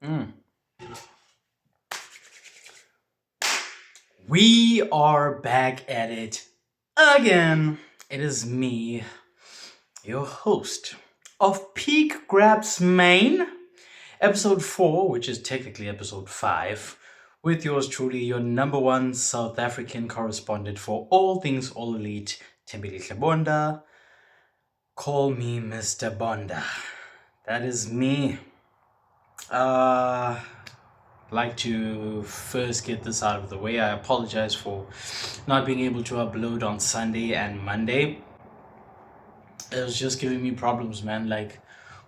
Mm. We are back at it again. It is me, your host of Peak Graps Mayne, Ep.4, which is technically Episode 5, with yours truly, your number one South African correspondent for all things All Elite, Tembelihle Bonda. Call me Mr. Bonda. That is me. Like to first get this out of the way. I apologize for not being able to upload on Sunday and Monday. It was just giving me problems, man. Like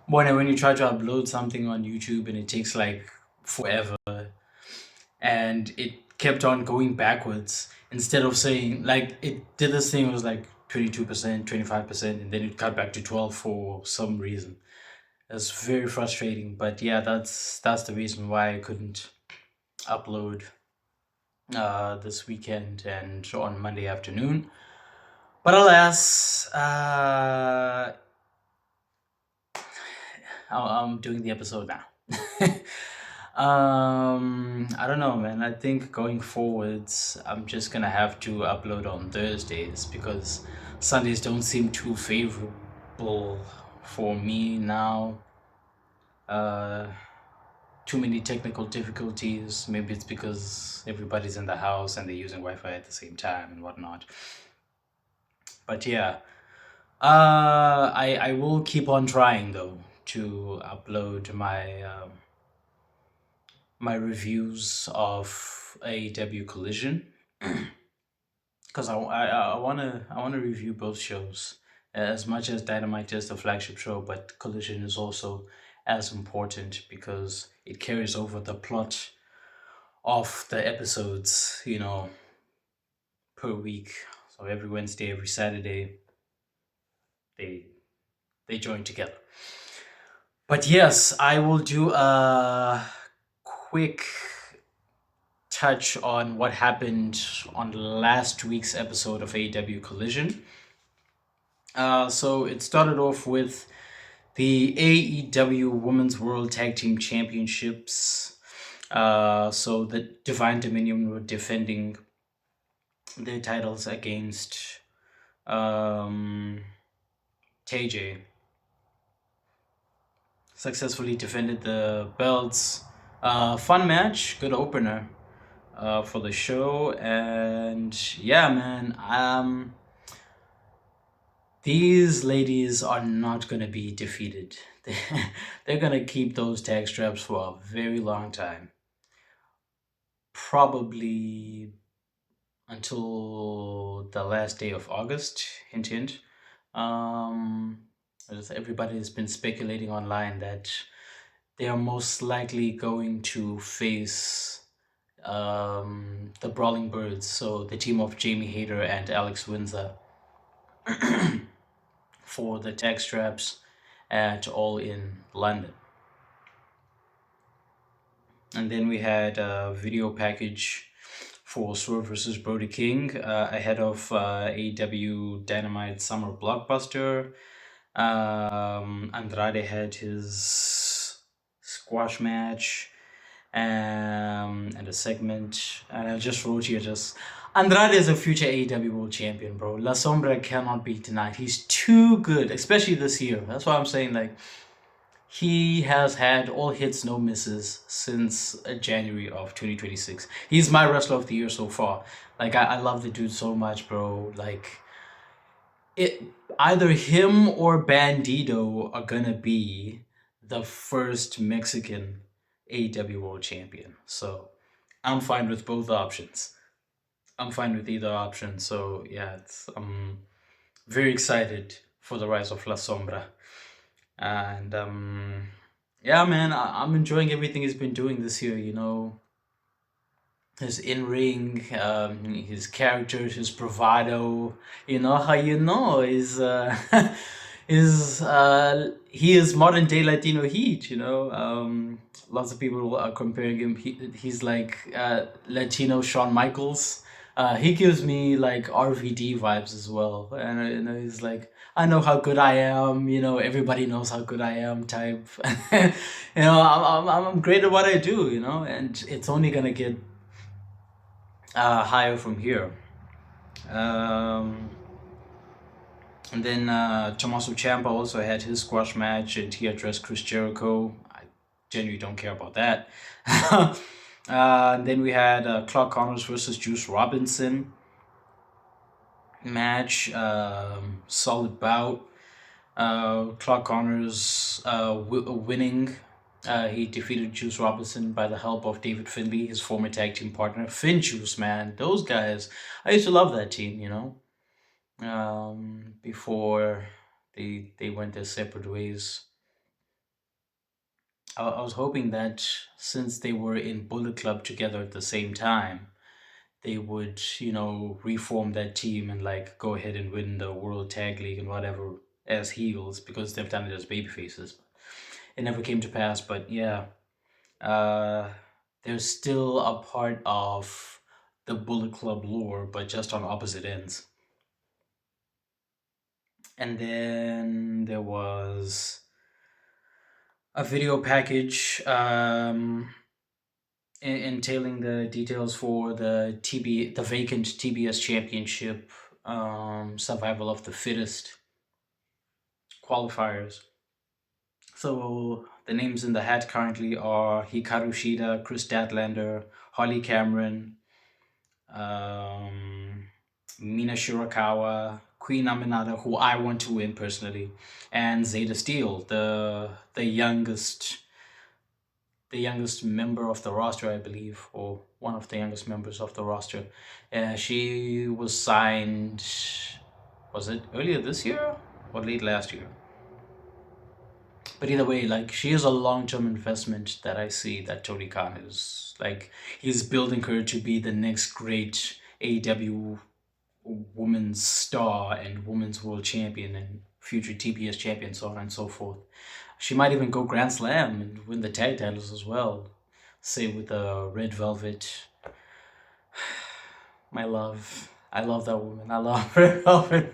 when you try to upload something on YouTube and it takes like forever, and it kept on going backwards instead of saying like it did this thing. It was like 22%, 25%, and then it cut back to 12 for some reason. It's very frustrating, but yeah, that's the reason why I couldn't upload this weekend and on Monday afternoon. But alas, I'm doing the episode now. I don't know, man. I think going forwards, I'm just gonna have to upload on Thursdays because Sundays don't seem too favorable for me now. Uh, Too many technical difficulties. Maybe it's because everybody's in the house and they're using Wi-Fi at the same time and whatnot. But yeah, I will keep on trying though to upload my reviews of AEW Collision because I wanna review both shows as much as Dynamite is the flagship show, but Collision is also as important because it carries over the plot of the episodes, per week. So every Wednesday, every Saturday, they they join together. But yes, I will do a quick touch on what happened on last week's episode of AEW Collision. So it started off with the AEW Women's World Tag Team Championships. So the Divine Dominion were defending their titles against TJ. Successfully defended the belts. Fun match, good opener for the show, and yeah, man. These ladies are not gonna be defeated. They're gonna keep those tag straps for a very long time. Probably until the last day of August. Hint, hint. As everybody has been speculating online that they are most likely going to face the Brawling Birds, so the team of Jamie Hayter and Alex Windsor, for the tag straps at All In London. And then we had a video package for Swerve versus Brody King ahead of AEW Dynamite Summer Blockbuster. Andrade had his squash match and a segment. And I just wrote here just Andrade is a future AEW World Champion, bro. La Sombra cannot be denied. He's too good, especially this year. That's why I'm saying like he has had all hits, no misses since January of 2026. He's my wrestler of the year so far. Like I love the dude so much, bro. Like it either him or Bandito are gonna be the first Mexican AEW World Champion. So I'm fine with both options. I'm fine with either option. So yeah, I'm very excited for the rise of La Sombra. And yeah, man, I'm enjoying everything he's been doing this year. His in ring, his characters, his bravado. How is is he is modern day Latino Heat. Lots of people are comparing him. He's like Latino Shawn Michaels. He gives me like RVD vibes as well, and he's like, I know how good I am. Everybody knows how good I am. Type. I'm great at what I do. And it's only gonna get higher from here. Um, and then Tommaso Ciampa also had his squash match, and he addressed Chris Jericho. I genuinely don't care about that. And then we had Clark Connors versus Juice Robinson match. Solid bout. Clark Connors winning. He defeated Juice Robinson by the help of David Finlay, his former tag team partner. Finn Juice, man. Those guys. I used to love that team, before they went their separate ways. I was hoping that since they were in Bullet Club together at the same time, they would, reform that team and like go ahead and win the World Tag League and whatever as heels because they've done it as baby faces. It never came to pass, but yeah, uh, they're still a part of the Bullet Club lore, but just on opposite ends. And then there was a video package entailing the details for the vacant TBS Championship, Survival of the Fittest qualifiers. So the names in the hat currently are Hikaru Shida, Chris Statlander, Holly Cameron, um, Mina Shirakawa, Queen Aminata, who I want to win personally, and Zeta Steel, the youngest member of the roster, I believe, or one of the youngest members of the roster. She was signed, was it earlier this year or late last year? But either way, like she is a long-term investment that I see that Tony Khan is like he's building her to be the next great AEW women's star and women's world champion and future TBS champion, so on and so forth. She might even go Grand Slam and win the tag titles as well. Say with the Red Velvet, my love. I love that woman. I love Red Velvet.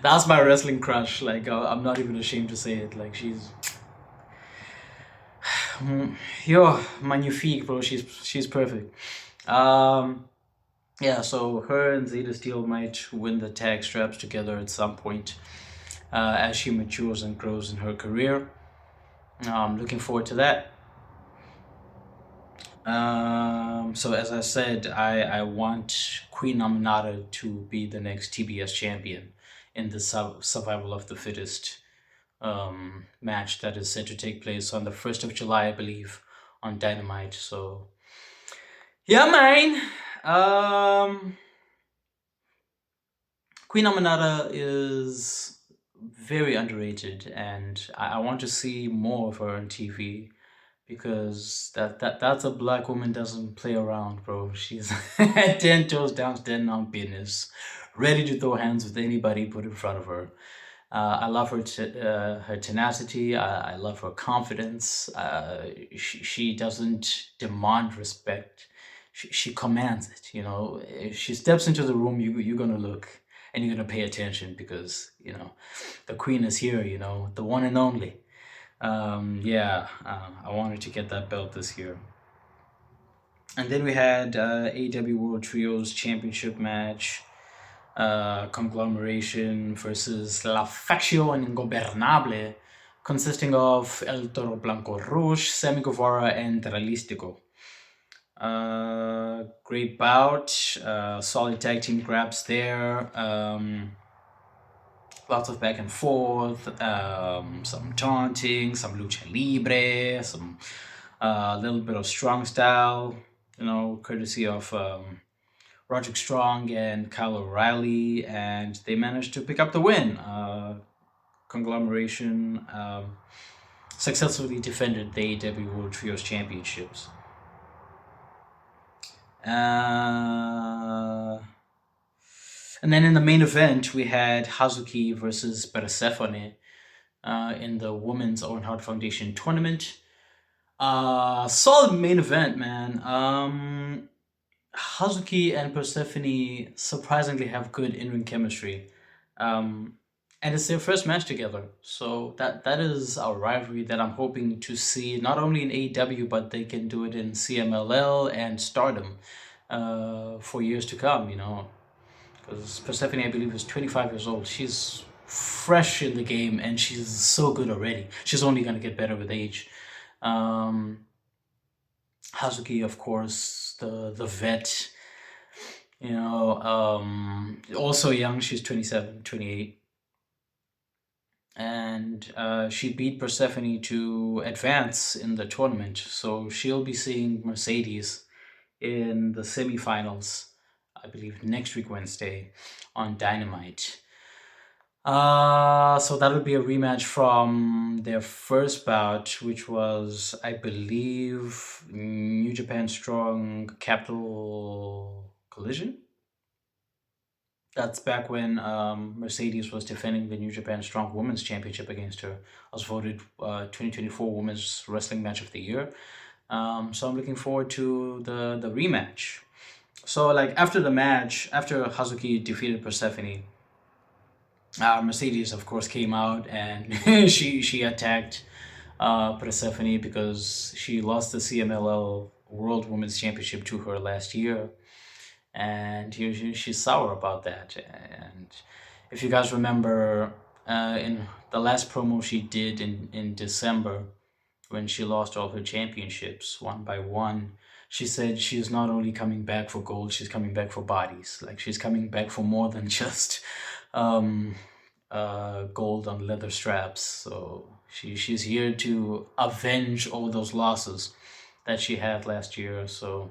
That's my wrestling crush. Like I'm not even ashamed to say it. Like she's yo magnifique, bro. She's perfect. Um, yeah. So her and Zeta Steel might win the tag straps together at some point as she matures and grows in her career. I'm looking forward to that. So as I said, I want Queen Aminata to be the next TBS champion in the Survival of the Fittest match that is set to take place on the 1st of July, I believe, on Dynamite. So, yeah, man. Queen Aminata is very underrated, and I want to see more of her on TV because that's a black woman doesn't play around, bro. She's 10 toes down, standing on business, ready to throw hands with anybody put in front of her. I love her tenacity. I love her confidence. She doesn't demand respect. She commands it. If she steps into the room, you're gonna look and you're gonna pay attention because the queen is here. The one and only. Yeah, I wanted to get that belt this year. And then we had AEW World Trios Championship match, Conglomeration versus La Facción Ingobernable, consisting of El Toro Blanco Rouge, Sammy Guevara, and Realistico. Great bout, solid tag team Graps there. Lots of back and forth, some taunting, some lucha libre, some little bit of strong style, courtesy of Roderick Strong and Kyle O'Reilly, and they managed to pick up the win. Conglomeration successfully defended the AEW World Trios Championships. And then in the main event, we had Hazuki versus Persephone in the Women's Owen Hart Foundation tournament. Solid main event, man. Hazuki and Persephone surprisingly have good in-ring chemistry. Um, and it's their first match together. So that is a rivalry that I'm hoping to see not only in AEW, but they can do it in CMLL and Stardom for years to come, Because Persephone, I believe, is 25 years old. She's fresh in the game and she's so good already. She's only going to get better with age. Um, Hazuki, of course, the vet, also young. She's 27, 28. And she beat Persephone to advance in the tournament. So she'll be seeing Mercedes in the semifinals, I believe, next week, Wednesday, on Dynamite. So that'll be a rematch from their first bout, which was, I believe, New Japan Strong Capital Collision. That's back when Mercedes was defending the New Japan Strong Women's Championship against her. I was voted 2024 Women's Wrestling Match of the Year. So I'm looking forward to the rematch. So like after the match, after Hazuki defeated Persephone, Mercedes of course came out and she attacked Persephone because she lost the CMLL World Women's Championship to her last year, and she's sour about that. And if you guys remember, in the last promo she did in December, when she lost all her championships one by one, she said she's not only coming back for gold, she's coming back for bodies. Like she's coming back for more than just um, gold on leather straps. So she's here to avenge all those losses that she had last year. So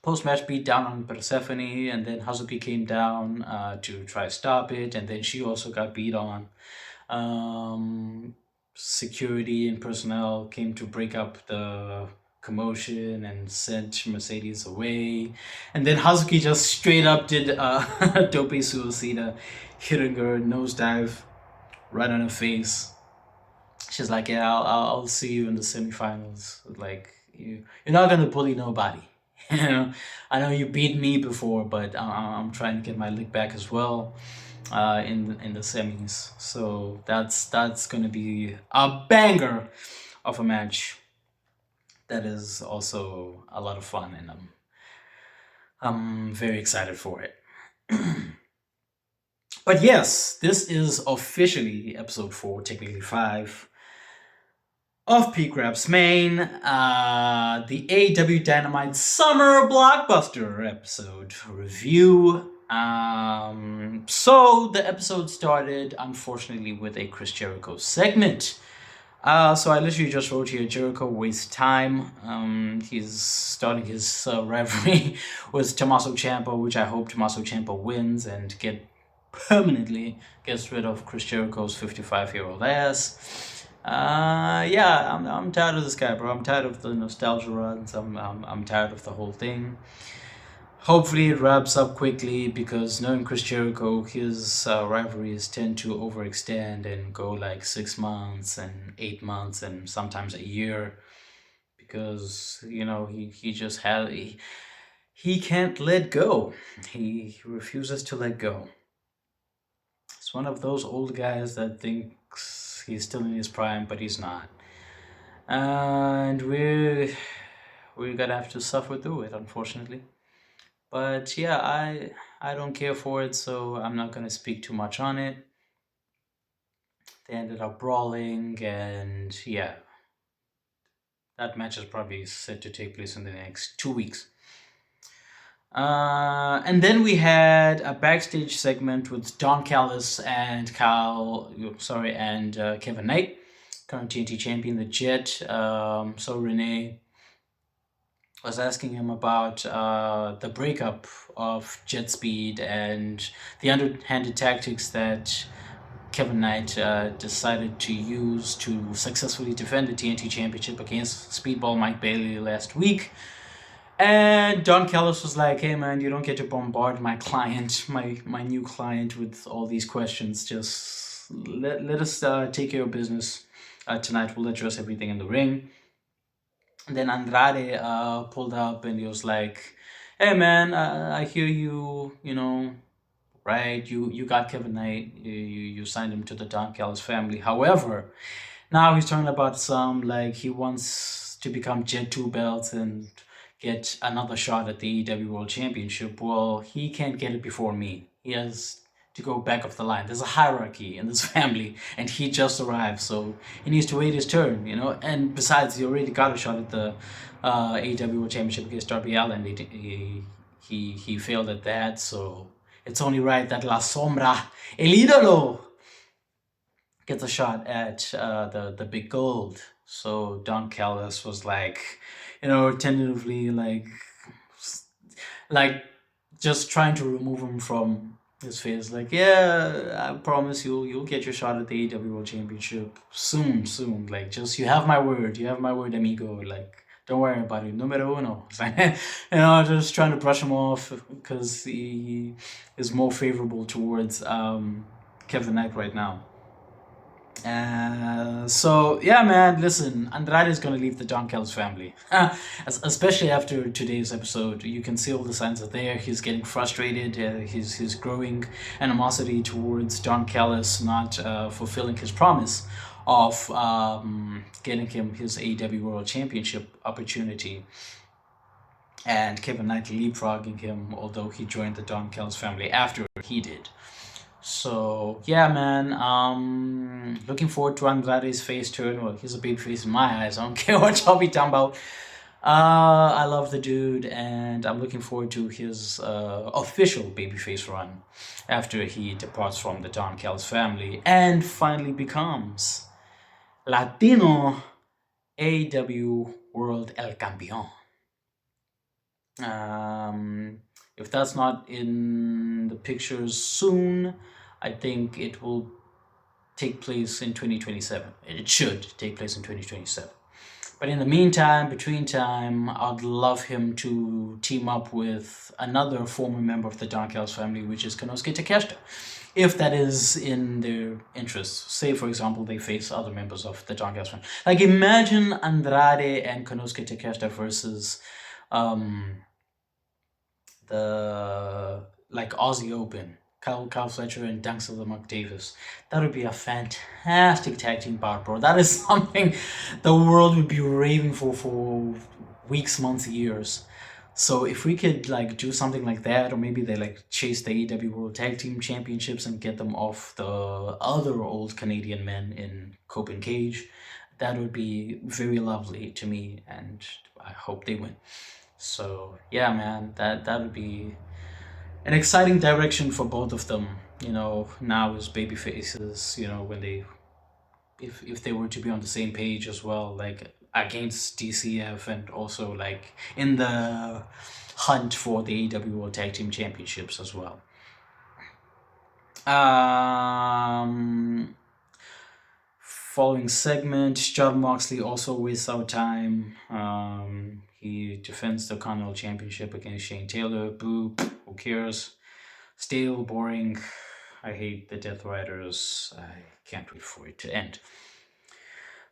post-match beat down on Persephone, and then Hazuki came down to try to stop it, and then she also got beat on. Security and personnel came to break up the commotion and sent Mercedes away. And then Hazuki just straight up did Dope Suicida, hitting her nosedive right on her face. She's like, yeah, I'll see you in the semifinals. Like, you're not gonna bully nobody. I know you beat me before, but I'm trying to get my lick back as well in the semis. So that's gonna be a banger of a match. That is also a lot of fun, and I'm very excited for it. But yes, this is officially episode 4, technically 5, of Graps Mayne, the AEW Dynamite Summer Blockbuster episode review. So the episode started, unfortunately, with a Chris Jericho segment. So I literally just wrote here, Jericho wastes time. He's starting his rivalry with Tommaso Ciampa, which I hope Tommaso Ciampa wins and permanently gets rid of Chris Jericho's 55-year-old ass. Yeah, I'm tired of this guy, bro. I'm tired of the nostalgia runs. I'm tired of the whole thing. Hopefully it wraps up quickly, because knowing Chris Jericho, his rivalries tend to overextend and go like 6 months and 8 months and sometimes a year, because he just he can't let go. He refuses to let go. It's one of those old guys that thinks he's still in his prime, but he's not. And we're gonna have to suffer through it, unfortunately. But yeah, I don't care for it, so I'm not gonna speak too much on it. They ended up brawling, and yeah, that match is probably set to take place in the next 2 weeks. And then we had a backstage segment with Don Callis and Kevin Knight, current TNT champion, the Jet. So Renee was asking him about the breakup of Jet Speed and the underhanded tactics that Kevin Knight decided to use to successfully defend the TNT Championship against Speedball Mike Bailey last week. And Don Callis was like, hey man, you don't get to bombard my client, my new client, with all these questions. Just let us take care of business tonight. We'll address everything in the ring. And then Andrade pulled up and he was like, Hey man, I hear you. Right? You got Kevin Knight. You signed him to the Don Callis family. However, now he's talking about some like he wants to become Jet 2 belt and get another shot at the AEW World Championship. Well, he can't get it before me. He has to go back of the line. There's a hierarchy in this family, and he just arrived, so he needs to wait his turn, And besides, he already got a shot at the AEW World Championship against Darby Allin. He failed at that, so it's only right that La Sombra, El Ídolo, gets a shot at the big gold. So Don Callis was like, tentatively like just trying to remove him from his face. Like, yeah, I promise you'll get your shot at the AEW World Championship soon. Like, just you have my word, amigo. Like, don't worry about it. Numero uno. Just trying to brush him off because he is more favorable towards Kevin Knight right now. So yeah, man. Listen, Andrade is gonna leave the Don Callis family, especially after today's episode. You can see all the signs are there. He's getting frustrated. He's growing animosity towards Don Callis not fulfilling his promise of getting him his AEW World Championship opportunity, and Kevin Knight leapfrogging him, although he joined the Don Callis family after he did. So yeah, man. Looking forward to Andrade's face turn. Well, he's a big face in my eyes. I don't care what y'all be talking about. I love the dude, and I'm looking forward to his official babyface run after he departs from the Don Callis family and finally becomes Latino AEW World El Campeón. If that's not in the pictures soon, I think it will take place in 2027. It should take place in 2027. But in the meantime, between time, I'd love him to team up with another former member of the Don Callis family, which is Konosuke Takeshita, if that is in their interest. Say, for example, they face other members of the Don Callis family. Like, imagine Andrade and Konosuke Takeshita versus the Aussie Open, Kyle Fletcher and Dunksville McDavis. That would be a fantastic tag team bout, bro. That is something the world would be raving for weeks, months, years. So if we could do something like that, or maybe they chase the AEW World Tag Team Championships and get them off the other old Canadian men in Cope and Cage, that would be very lovely to me, and I hope they win. So yeah, man, that would be an exciting direction for both of them. Now as baby faces. When they, if they were to be on the same page as well, like against DCF, and also in the hunt for the AEW World Tag Team Championships as well. Following segment, John Moxley also wastes our time. He defends the Continental Championship against Shane Taylor. Boo, who cares? Stale, boring. I hate the Death Riders. I can't wait for it to end.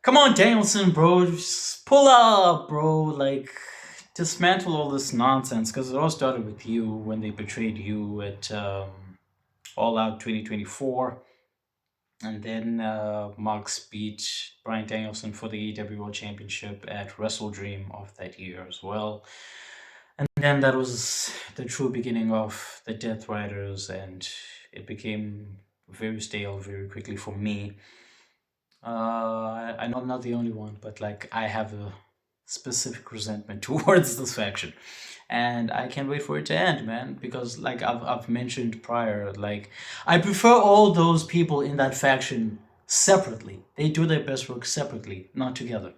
Come on, Danielson, bro. Just pull up, bro. Dismantle all this nonsense, because it all started with you when they betrayed you at All Out 2024. And then Mox beat Bryan Danielson for the AEW World Championship at Wrestle Dream of that year as well. And then that was the true beginning of the Death Riders, and it became very stale very quickly for me. I know I'm not the only one, but I have a specific resentment towards this faction, and I can't wait for it to end, man. Because I've mentioned prior, I prefer all those people in that faction separately. They do their best work separately, not together.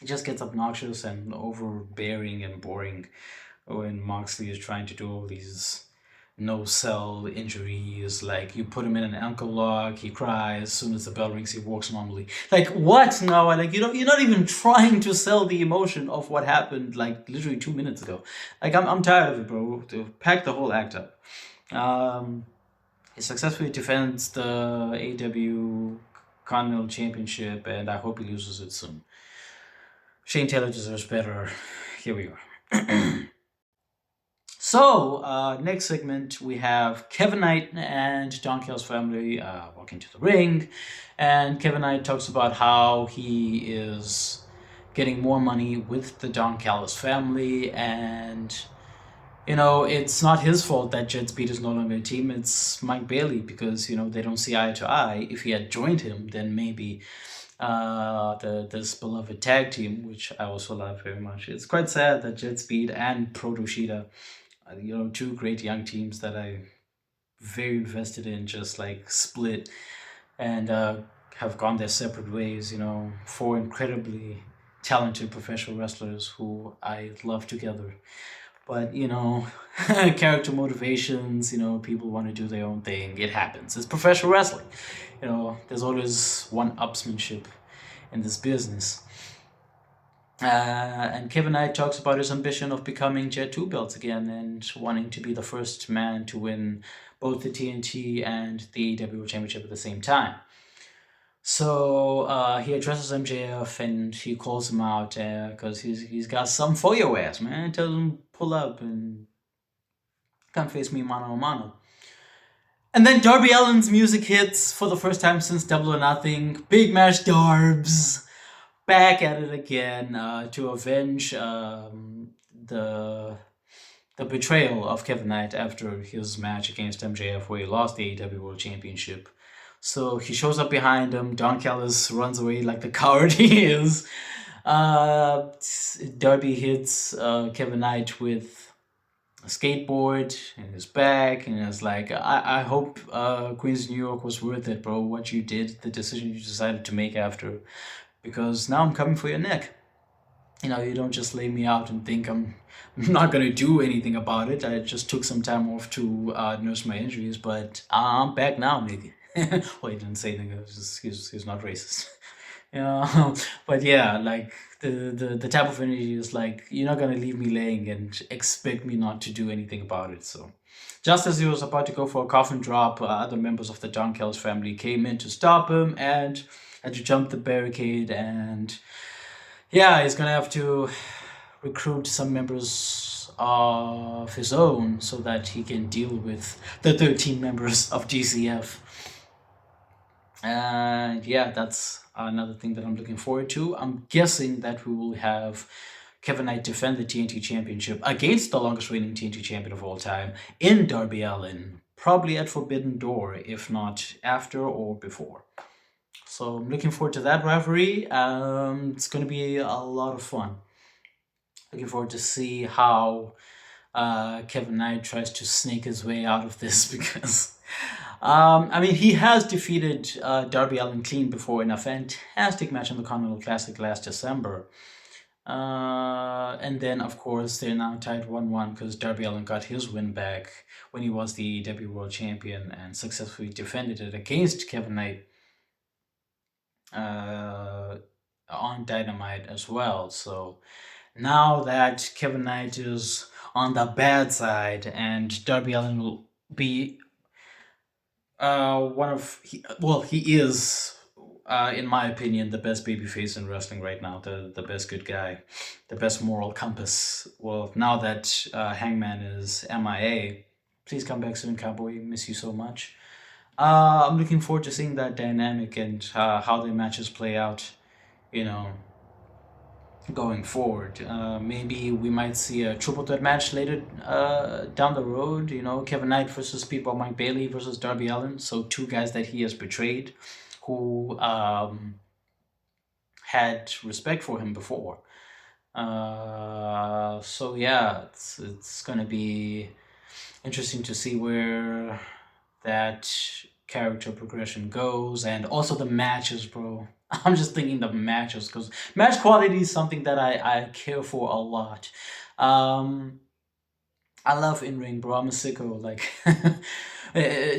It just gets obnoxious and overbearing and boring when Moxley is trying to do all these no-sell injuries. You put him in an ankle lock, he cries. As soon as the bell rings, he walks normally. What now? You're not even trying to sell the emotion of what happened literally 2 minutes ago. I'm tired of it, bro. To pack the whole act up. He successfully defends the AEW Continental Championship, and I hope he loses it soon. Shane Taylor deserves better. Here we are. Next segment, we have Kevin Knight and Don Callis' family walking to the ring. And Kevin Knight talks about how he is getting more money with the Don Callis family. And, it's not his fault that Jet Speed is no longer a team. It's Mike Bailey because, they don't see eye to eye. If he had joined him, then maybe this beloved tag team, which I also love very much. It's quite sad that Jet Speed and Proto Sheeta, two great young teams that I very invested in, just like split and have gone their separate ways. Four incredibly talented professional wrestlers who I love together. But character motivations. People want to do their own thing. It happens. It's professional wrestling. There's always one-upsmanship in this business. And Kevin Knight talks about his ambition of becoming Jet 2 belts again and wanting to be the first man to win both the TNT and the AEW Championship at the same time. So he addresses MJF and he calls him out because he's got something for your ass, man. Tells him pull up and come face me mano a mano. And then Darby Allin's music hits for the first time since Double or Nothing. Big match Darbs back at it again to avenge the betrayal of Kevin Knight after his match against MJF where he lost the AEW World Championship. So he shows up behind him. Don Callis runs away like the coward he is. Darby hits Kevin Knight with a skateboard in his back, and it's like, I hope Queens New York was worth it, bro. What you did, the decision you decided to make after, because now I'm coming for your neck. You don't just lay me out and think I'm not gonna do anything about it. I just took some time off to nurse my injuries, but I'm back now, nigga. Well, he didn't say nigga. He's not racist. But yeah, like the type of energy is like, you're not gonna leave me laying and expect me not to do anything about it. So just as he was about to go for a coffin drop, other members of the Don Callis family came in to stop him and had to jump the barricade. And yeah, he's gonna have to recruit some members of his own so that he can deal with the 13 members of DCF. And yeah, that's another thing that I'm looking forward to. I'm guessing that we will have Kevin Knight defend the TNT Championship against the longest reigning TNT champion of all time in Darby Allin, probably at Forbidden Door, if not after or before. So I'm looking forward to that rivalry. It's going to be a lot of fun. Looking forward to see how Kevin Knight tries to snake his way out of this because, he has defeated Darby Allin clean before in a fantastic match in the Continental Classic last December. And then, of course, they're now tied 1-1 because Darby Allin got his win back when he was the AEW World Champion and successfully defended it against Kevin Knight on Dynamite as well. So now that Kevin Knight is on the bad side and Darby Allin will be he is, in my opinion, the best babyface in wrestling right now, the best good guy, the best moral compass. Well, now that Hangman is MIA, please come back soon, Cowboy. Miss you so much. I'm looking forward to seeing that dynamic and how the matches play out, going forward. Maybe we might see a triple threat match later down the road. Kevin Knight versus people, Mike Bailey versus Darby Allin. So two guys that he has betrayed, who had respect for him before. So yeah, it's gonna be interesting to see where that character progression goes, and also the matches, bro. I'm just thinking the matches because match quality is something that I care for a lot. I love in ring, bro. I'm a sicko. Like,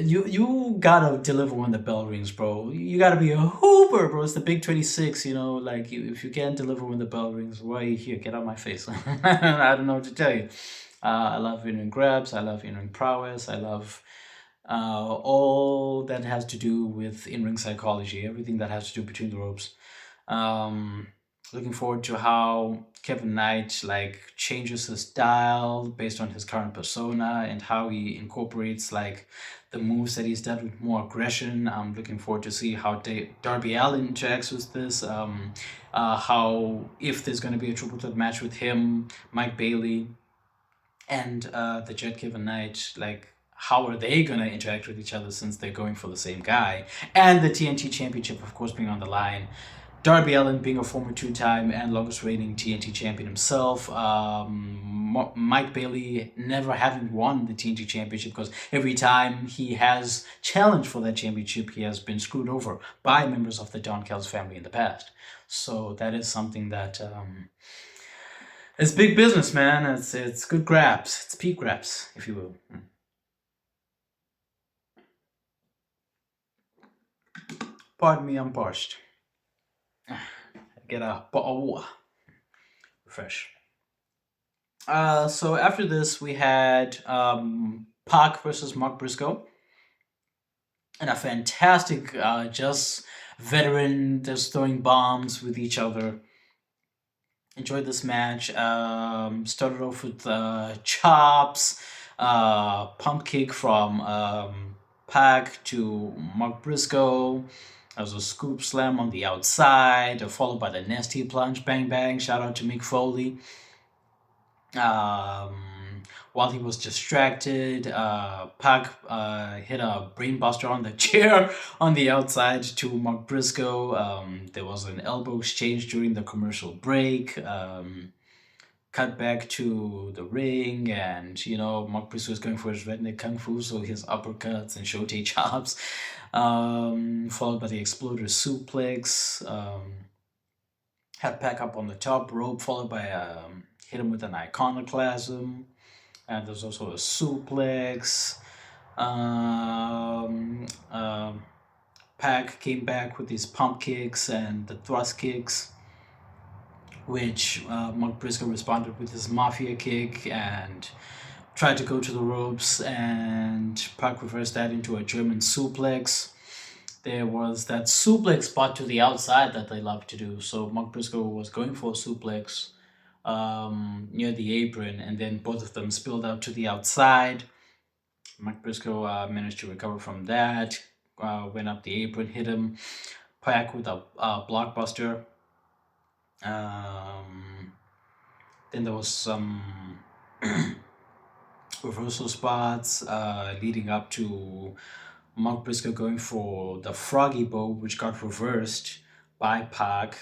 you gotta deliver when the bell rings, bro. You gotta be a hooper, bro. It's the big 26. Like if you can't deliver when the bell rings, why are you here? Get out of my face. I don't know what to tell you. I love in ring grabs. I love in ring prowess. I love all that has to do with in ring psychology. Everything that has to do between the ropes. Looking forward to how Kevin Knight like changes his style based on his current persona and how he incorporates like the moves that he's done with more aggression. I'm looking forward to see how Darby Allin interacts with this. How if there's going to be a triple threat match with him, Mike Bailey, and the Jet Kevin Knight, like how are they gonna interact with each other since they're going for the same guy? And the TNT Championship, of course, being on the line. Darby Allin being a former two-time and longest reigning TNT champion himself. Mike Bailey never having won the TNT Championship because every time he has challenged for that championship, he has been screwed over by members of the Don Callis family in the past. So that is something that it's big business, man. It's good grabs. It's peak grabs, if you will. Pardon me, I'm parched. Get a bottle of water. Refresh. So after this, we had Pac versus Mark Briscoe, and a fantastic, just veteran, just throwing bombs with each other. Enjoyed this match. Started off with chops, pump kick from Pac to Mark Briscoe. There was a scoop slam on the outside, followed by the nasty plunge, bang bang. Shout out to Mick Foley. While he was distracted, Pac hit a brainbuster on the chair on the outside to Mark Briscoe. There was an elbow exchange during the commercial break. Cut back to the ring, and Mark Briscoe was going for his redneck kung fu, so his uppercuts and shote chops, followed by the exploder suplex. Had Pac up on the top rope, followed by hit him with an iconoclasm, and there's also a suplex. Um, um, Pac came back with his pump kicks and the thrust kicks, which Mark Briscoe responded with his mafia kick and tried to go to the ropes, and Pac reversed that into a German suplex. There was that suplex spot to the outside that they love to do. So Mark Briscoe was going for a suplex near the apron, and then both of them spilled out to the outside. Mark Briscoe managed to recover from that, went up the apron, hit him, Pac with a blockbuster. Um, then there was some reversal spots leading up to Mark Briscoe going for the froggy bow, which got reversed by Pac.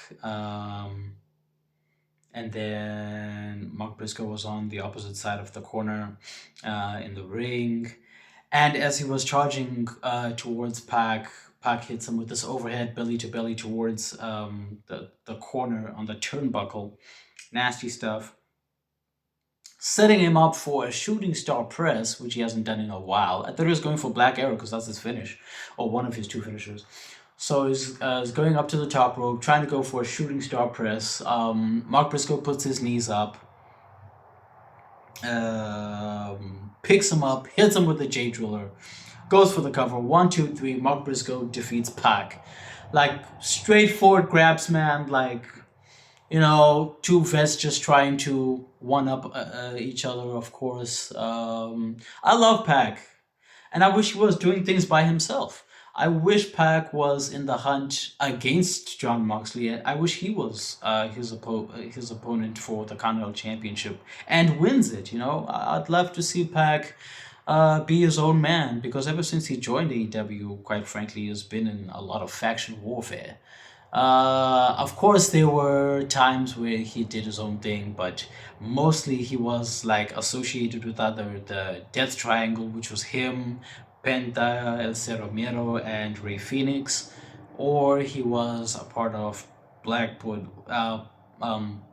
And then Mark Briscoe was on the opposite side of the corner in the ring. And as he was charging towards Pac, Pac hits him with this overhead belly to belly towards the corner on the turnbuckle. Nasty stuff. Setting him up for a shooting star press, which he hasn't done in a while. I thought he was going for Black Arrow because that's his finish, or one of his two finishers. So he's going up to the top rope, trying to go for a shooting star press. Mark Briscoe puts his knees up, picks him up, hits him with the J Driller, goes for the cover. 1, 2, 3. Mark Briscoe defeats Pac. Like straightforward grabs, man. Like two vets just trying to one up each other, of course. I love Pac, and I wish he was doing things by himself. I wish Pac was in the hunt against John Moxley, and I wish he was his opponent for the Continental Championship and wins it. I'd love to see Pac be his own man, because ever since he joined AEW, quite frankly, has been in a lot of faction warfare. Of course, there were times where he did his own thing, but mostly he was like associated with either the Death Triangle, which was him, Penta, El Cerro and Ray Phoenix, or he was a part of Blackpool,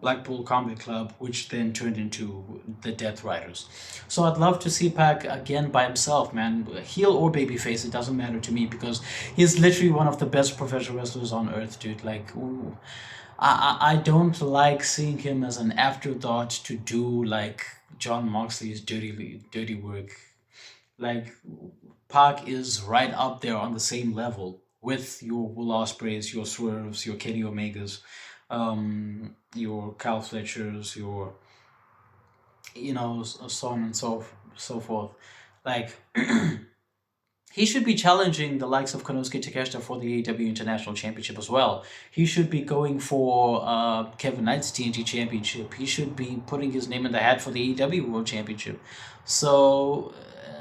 Blackpool Combat Club, which then turned into the Death Riders. So I'd love to see Pac again by himself, man. Heel or babyface, it doesn't matter to me, because he's literally one of the best professional wrestlers on earth, dude. Like, ooh. I don't like seeing him as an afterthought to do like John Moxley's dirty work. Like, Pac is right up there on the same level with your Will Ospreays, your Swerves, your Kenny Omegas. your Cal Fletchers, your so on and so forth. Like he should be challenging the likes of Konosuke Takeshita for the AEW International Championship as well. He should be going for Kevin Knight's TNT Championship. He should be putting his name in the hat for the AEW World Championship. So,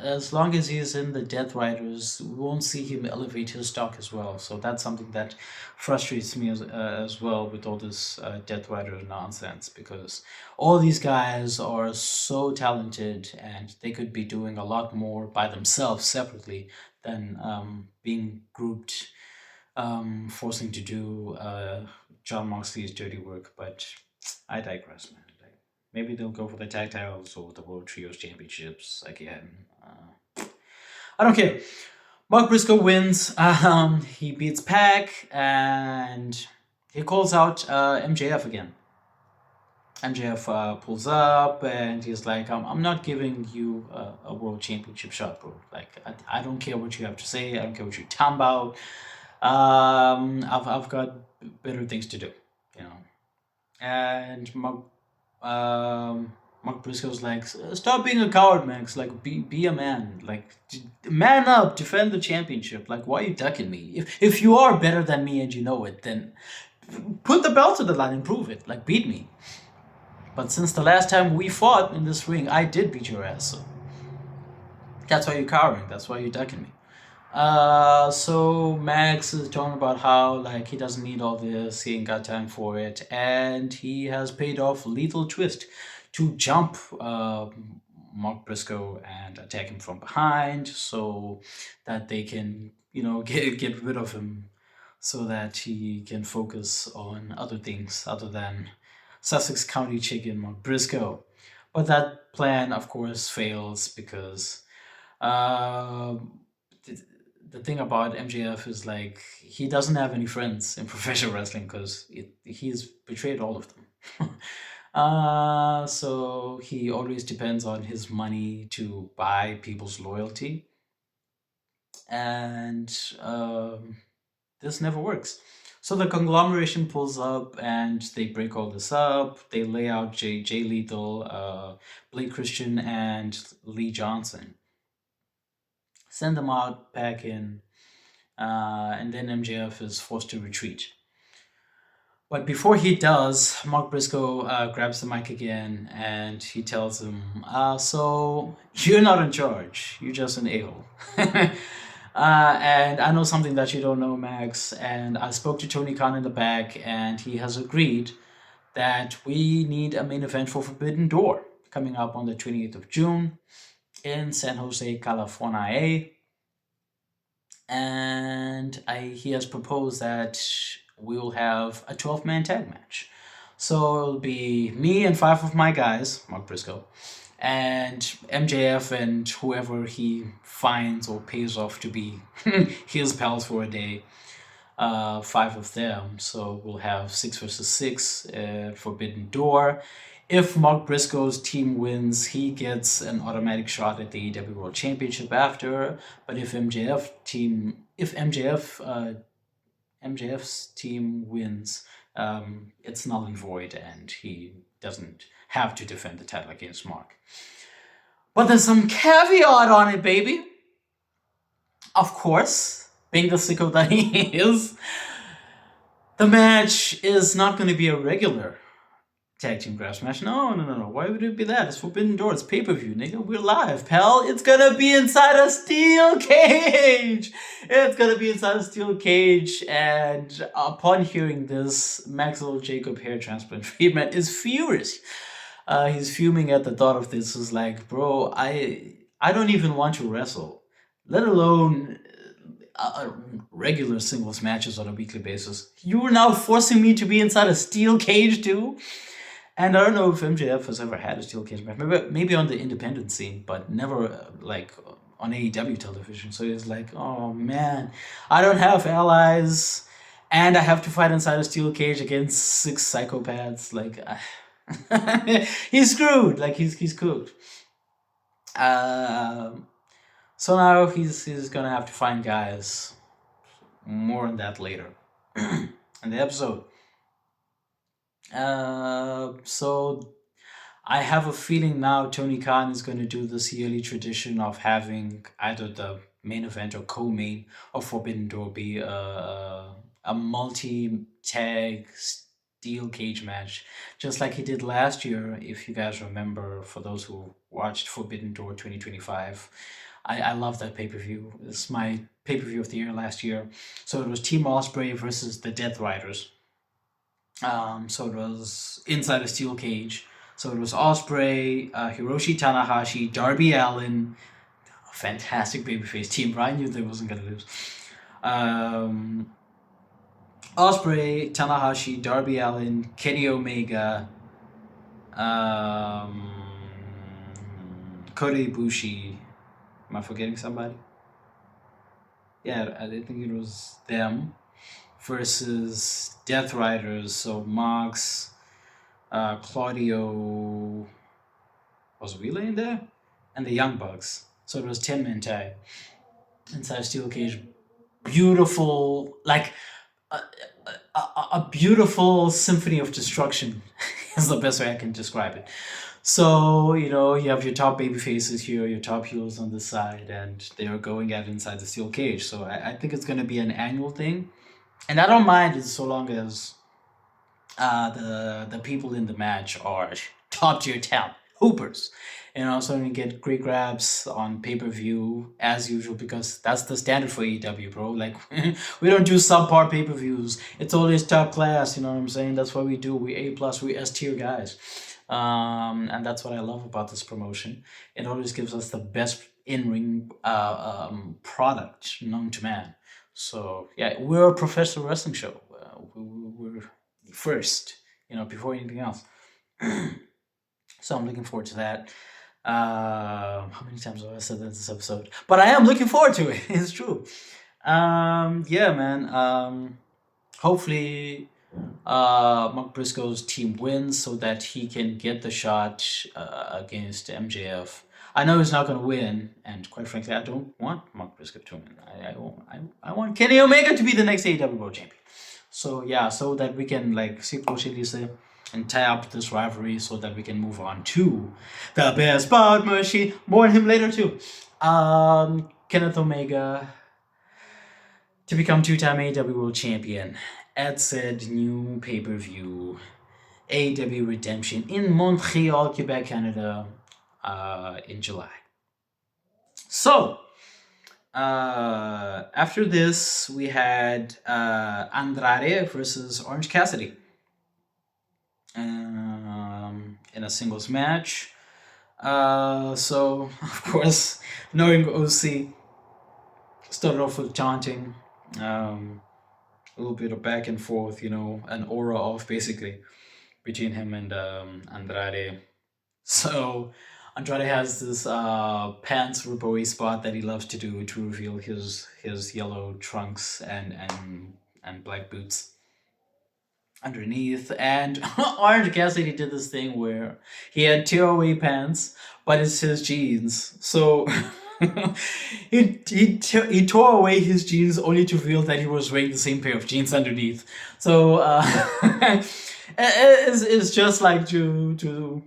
as long as he's in the Death Riders, we won't see him elevate his stock as well. So that's something that frustrates me as well with all this Death Rider nonsense, because all these guys are so talented and they could be doing a lot more by themselves separately than being grouped, forcing to do John Moxley's dirty work. But I digress, man. Like, maybe they'll go for the tag titles or the World Trios Championships again. I don't care. Mark Briscoe wins. He beats Pac and he calls out MJF again. MJF pulls up and he's like, I'm not giving you a world championship shot, bro. Like, I don't care what you have to say. I don't care what you're talking about. I've got better things to do, you know. And Mark Briscoe's like, stop being a coward, Max. Like, be a man. Like, man up, defend the championship. Like, why are you ducking me? If you are better than me and you know it, then put the belt to the line and prove it. Like, beat me. But since the last time we fought in this ring, I did beat your ass. So that's why you're cowering. That's why you're ducking me. So Max is talking about how like he doesn't need all this, he ain't got time for it, and he has paid off Lethal Twist to jump Mark Briscoe and attack him from behind, so that they can get rid of him, so that he can focus on other things other than Sussex County Chicken Mark Briscoe. But that plan, of course, fails because. Uh, the thing about MJF is like he doesn't have any friends in professional wrestling because he's betrayed all of them. So he always depends on his money to buy people's loyalty, and this never works. So the conglomeration pulls up and they break all this up. They lay out Jay Lethal, Blake Christian, and Lee Johnson. Send them out, back in, and then MJF is forced to retreat. But before he does, Mark Briscoe grabs the mic again and he tells him, so you're not in charge, you're just an a-hole. And I know something that you don't know, Max, and I spoke to Tony Khan in the back and he has agreed that we need a main event for Forbidden Door coming up on the 28th of June in San Jose, California. And he has proposed that we will have a 12-man tag match. So it'll be me and 5 of my guys, Mark Briscoe, and MJF and whoever he finds or pays off to be his pals for a day. 5 of them. So we'll have 6 versus 6 at Forbidden Door. If Mark Briscoe's team wins, he gets an automatic shot at the AEW World Championship after. But if MJF's team wins, it's null and void, and he doesn't have to defend the title against Mark. But there's some caveat on it, baby. Of course, being the sicko that he is, the match is not going to be a regular tag team Graps match. No. Why would it be that? It's Forbidden Door. It's pay-per-view, nigga. We're live, pal. It's gonna be inside a steel cage. It's gonna be inside a steel cage. And upon hearing this, Maxwell Jacob hair transplant Friedman is furious. He's fuming at the thought of this. He's like, bro, I don't even want to wrestle, let alone regular singles matches on a weekly basis. You are now forcing me to be inside a steel cage too? And I don't know if MJF has ever had a steel cage match. Maybe on the independent scene, but never like on AEW television. So he's like, oh man, I don't have allies, and I have to fight inside a steel cage against 6 psychopaths. Like, he's screwed. Like he's cooked. So now he's gonna have to find guys. More on that later in the episode. So I have a feeling now Tony Khan is going to do this yearly tradition of having either the main event or co-main of Forbidden Door be a multi-tag steel cage match, just like he did last year. If you guys remember, for those who watched Forbidden Door 2025, I love that pay-per-view. It's my pay-per-view of the year last year. So it was Team Osprey versus the Death Riders. So it was inside a steel cage. So it was Osprey, Hiroshi Tanahashi, Darby Allin, fantastic babyface team. Brian knew they wasn't gonna lose. Um, Osprey, Tanahashi, Darby Allin, Kenny Omega, um, Kota Ibushi. Am I forgetting somebody? Yeah, I didn't think it was them versus Death Riders. So Mox, Claudio, was Wheeler in there? And the Young Bucks. So it was 10-man tag inside a steel cage. Beautiful, like a beautiful symphony of destruction is the best way I can describe it. So, you have your top baby faces here, your top heels on the side, and they are going at inside the steel cage. So I think it's going to be an annual thing. And I don't mind it so long as the people in the match are top tier talent, hoopers. So you get great grabs on pay per view as usual because that's the standard for AEW, bro. Like we don't do subpar pay per views. It's always top class. You know what I'm saying? That's what we do. We A+, we S tier guys. And that's what I love about this promotion. It always gives us the best in ring product known to man. So yeah, we're a professional wrestling show. We're first, before anything else. So I'm looking forward to that. How many times have I said that in this episode? But I am looking forward to it. It's true. Yeah, man. Hopefully, Mark Briscoe's team wins so that he can get the shot against MJF. I know he's not going to win, and quite frankly, I don't want Mark Briscoe to win. I want Kenny Omega to be the next AEW World Champion. So yeah, so that we can like see Lise and tie up this rivalry so that we can move on to the best part machine. More on him later too. Kenneth Omega to become two-time AEW World Champion at said new pay-per-view AEW Redemption in Montreal, Quebec, Canada, in July. So after this, we had Andrade versus Orange Cassidy in a singles match. So, of course, knowing OC, started off with taunting, a little bit of back and forth, an aura off basically between him and Andrade. So Andrade has this pants rip-away spot that he loves to do to reveal his yellow trunks and black boots underneath. And Orange Cassidy did this thing where he had tearaway pants, but it's his jeans. So he tore away his jeans only to reveal that he was wearing the same pair of jeans underneath. So it's just like to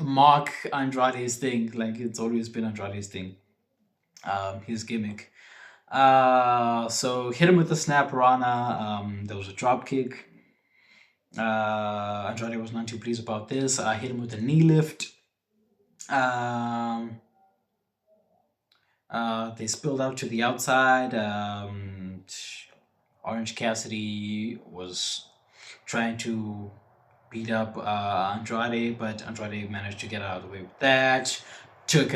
mock Andrade's thing. Like it's always been Andrade's thing. His gimmick. So hit him with the snap rana. There was a drop kick. Andrade was not too pleased about this. I hit him with a knee lift. They spilled out to the outside. Orange Cassidy was trying to beat up Andrade, but Andrade managed to get out of the way with that. Took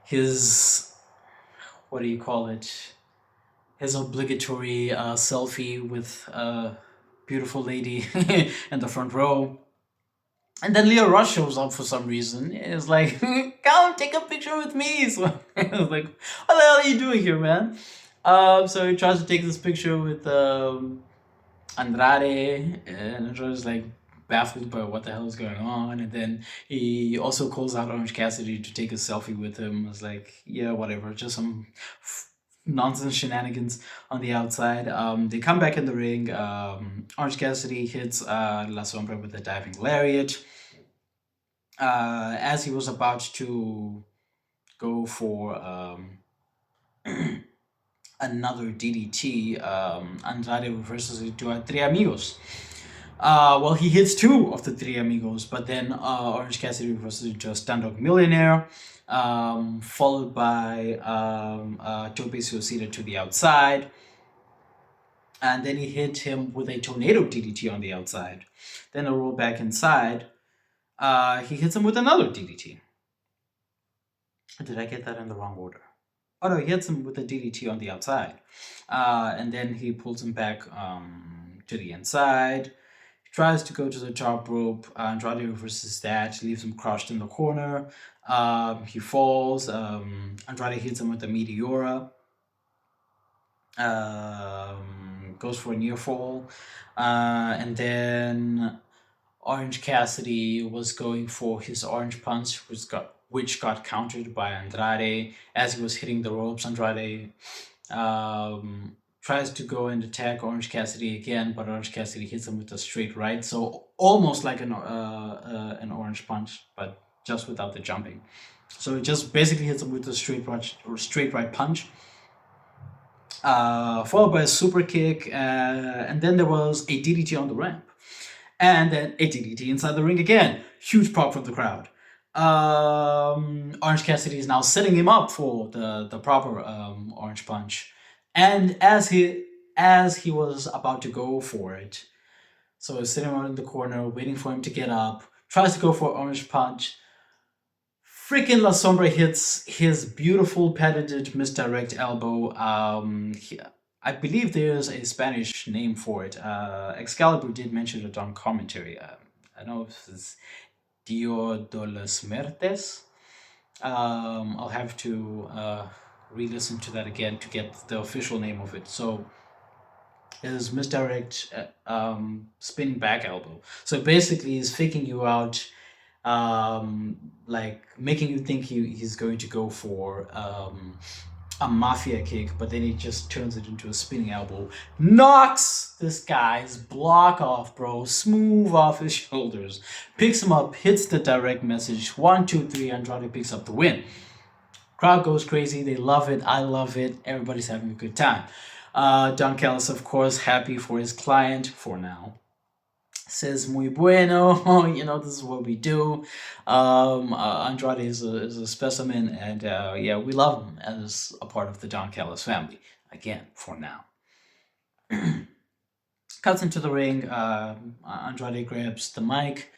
his, what do you call it? His obligatory selfie with a beautiful lady in the front row. And then Leo Rush shows up for some reason. It's like, come take a picture with me. So I was like, what the hell are you doing here, man? So he tries to take this picture with Andrade, and Andrade's like baffled by what the hell is going on. And then he also calls out Orange Cassidy to take a selfie with him. It's like, yeah, whatever, just some nonsense shenanigans on the outside. They come back in the ring. Orange Cassidy hits La Sombra with a diving lariat. As he was about to go for another DDT, Andrade reverses it to Tres Amigos. Well, he hits two of the Three Amigos, but then Orange Cassidy reverses it to a Standoff Millionaire, followed by Tope Suicida to the outside. And then he hit him with a Tornado DDT on the outside. Then a roll back inside. He hits him with another DDT. Did I get that in the wrong order? Oh no, he hits him with a DDT on the outside. And then he pulls him back to the inside. He tries to go to the top rope. Andrade reverses that, leaves him crushed in the corner. He falls. Andrade hits him with a Meteora. Goes for a near fall. And then Orange Cassidy was going for his orange punch, which got countered by Andrade. As he was hitting the ropes, Andrade tries to go and attack Orange Cassidy again, but Orange Cassidy hits him with a straight right, so almost like an orange punch, but just without the jumping. So it just basically hits him with a straight right punch, followed by a super kick, and then there was a DDT on the ramp. And then a DDT inside the ring again. Huge pop from the crowd. Orange Cassidy is now setting him up for the proper orange punch. And as he was about to go for it, so he's sitting around in the corner, waiting for him to get up, tries to go for orange punch. Freaking La Sombra hits his beautiful patented misdirect elbow. I believe there's a Spanish name for it. Excalibur did mention it on commentary. I don't know if it's Dio de las Mertes. I'll have to re-listen to that again to get the official name of it. So his misdirect spinning back elbow. So basically he's faking you out, like making you think he's going to go for a mafia kick, but then he just turns it into a spinning elbow, knocks this guy's block off, bro, smooth off his shoulders, picks him up, hits the direct message, 1, 2, 3, Andrade picks up the win. Crowd goes crazy, they love it, I love it, everybody's having a good time. Don Callis, of course, happy for his client for now. Says muy bueno, this is what we do. Andrade is a specimen, and yeah, we love him as a part of the Don Callis family. Again, for now. Cuts into the ring. Andrade grabs the mic,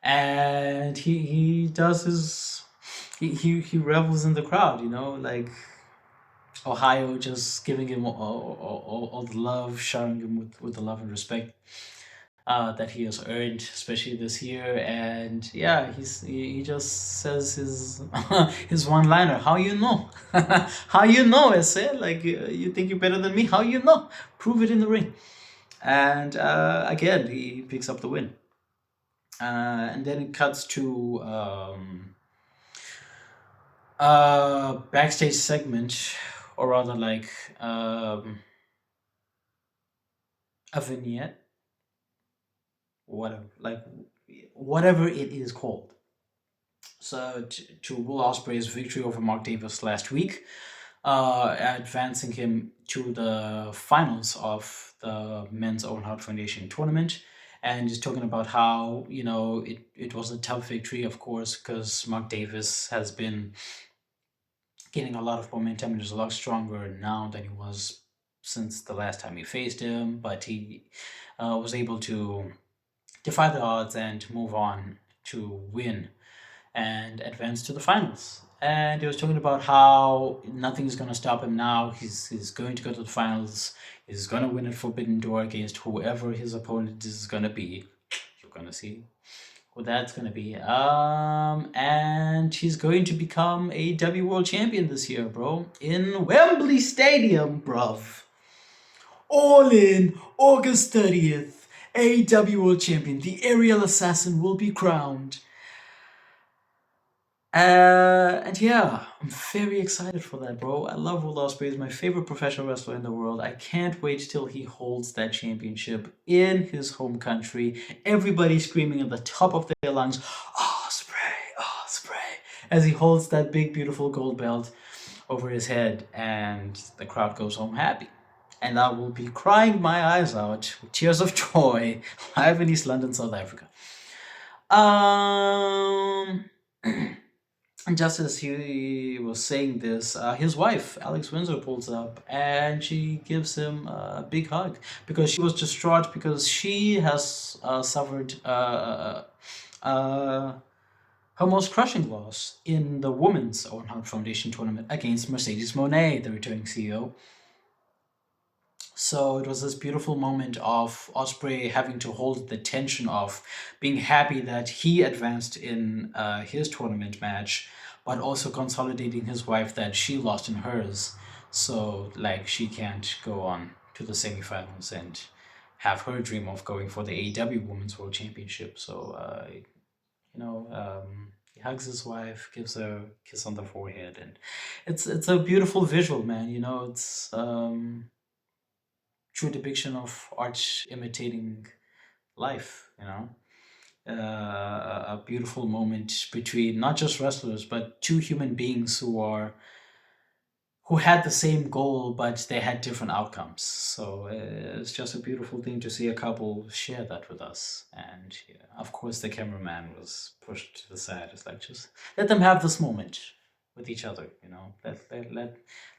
and he does his he revels in the crowd. Like Ohio, just giving him all the love, showering him with the love and respect that he has earned, especially this year. And yeah, he just says his his one-liner. How you know? How you know? I said, like, you think you're better than me? How you know? Prove it in the ring. And again, he picks up the win. And then it cuts to backstage segment, or rather like a vignette, whatever it is called. So to Will Ospreay's victory over Mark Davis last week, advancing him to the finals of the Men's Owen Hart Foundation tournament. And he's talking about how, it was a tough victory, of course, because Mark Davis has been getting a lot of momentum and is a lot stronger now than he was since the last time he faced him. But he was able to defy the odds and move on to win and advance to the finals. And he was talking about how nothing's going to stop him now. He's going to go to the finals. He's going to win at Forbidden Door against whoever his opponent is going to be. You're going to see who that's going to be. And he's going to become AEW World Champion this year, bro. In Wembley Stadium, bruv. All in August 30th. AEW World Champion. The Aerial Assassin will be crowned. And yeah, I'm very excited for that, bro. I love Will Ospreay. He's my favorite professional wrestler in the world. I can't wait till he holds that championship in his home country. Everybody screaming at the top of their lungs, Ospreay, Ospreay, as he holds that big, beautiful gold belt over his head, and the crowd goes home happy. And I will be crying my eyes out with tears of joy live in East London, South Africa. Um, and just as he was saying this, his wife, Alex Windsor, pulls up and she gives him a big hug because she was distraught because she has suffered uh, her most crushing loss in the Women's Owen Hart Foundation tournament against Mercedes Monet, the returning CEO. So it was this beautiful moment of Osprey having to hold the tension of being happy that he advanced in his tournament match, but also consolidating his wife that she lost in hers. So like she can't go on to the semifinals and have her dream of going for the AEW Women's World Championship. So he hugs his wife, gives her a kiss on the forehead, and it's a beautiful visual, man. It's true depiction of art imitating life, a beautiful moment between not just wrestlers but two human beings who had the same goal but they had different outcomes. So it's just a beautiful thing to see a couple share that with us. And yeah, of course the cameraman was pushed to the side. It's like, just let them have this moment with each other,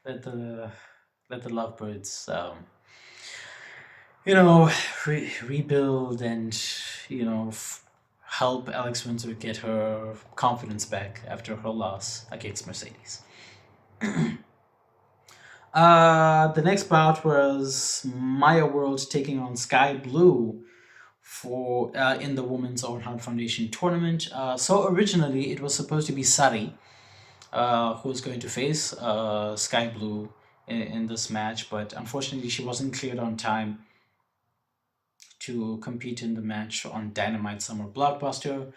let the lovebirds rebuild and help Alex Windsor get her confidence back after her loss against Mercedes. The next bout was Maya World taking on Sky Blue for in the Women's Own Heart Foundation tournament. So originally it was supposed to be Sari who was going to face Sky Blue in this match, but unfortunately she wasn't cleared on time to compete in the match on Dynamite Summer Blockbuster.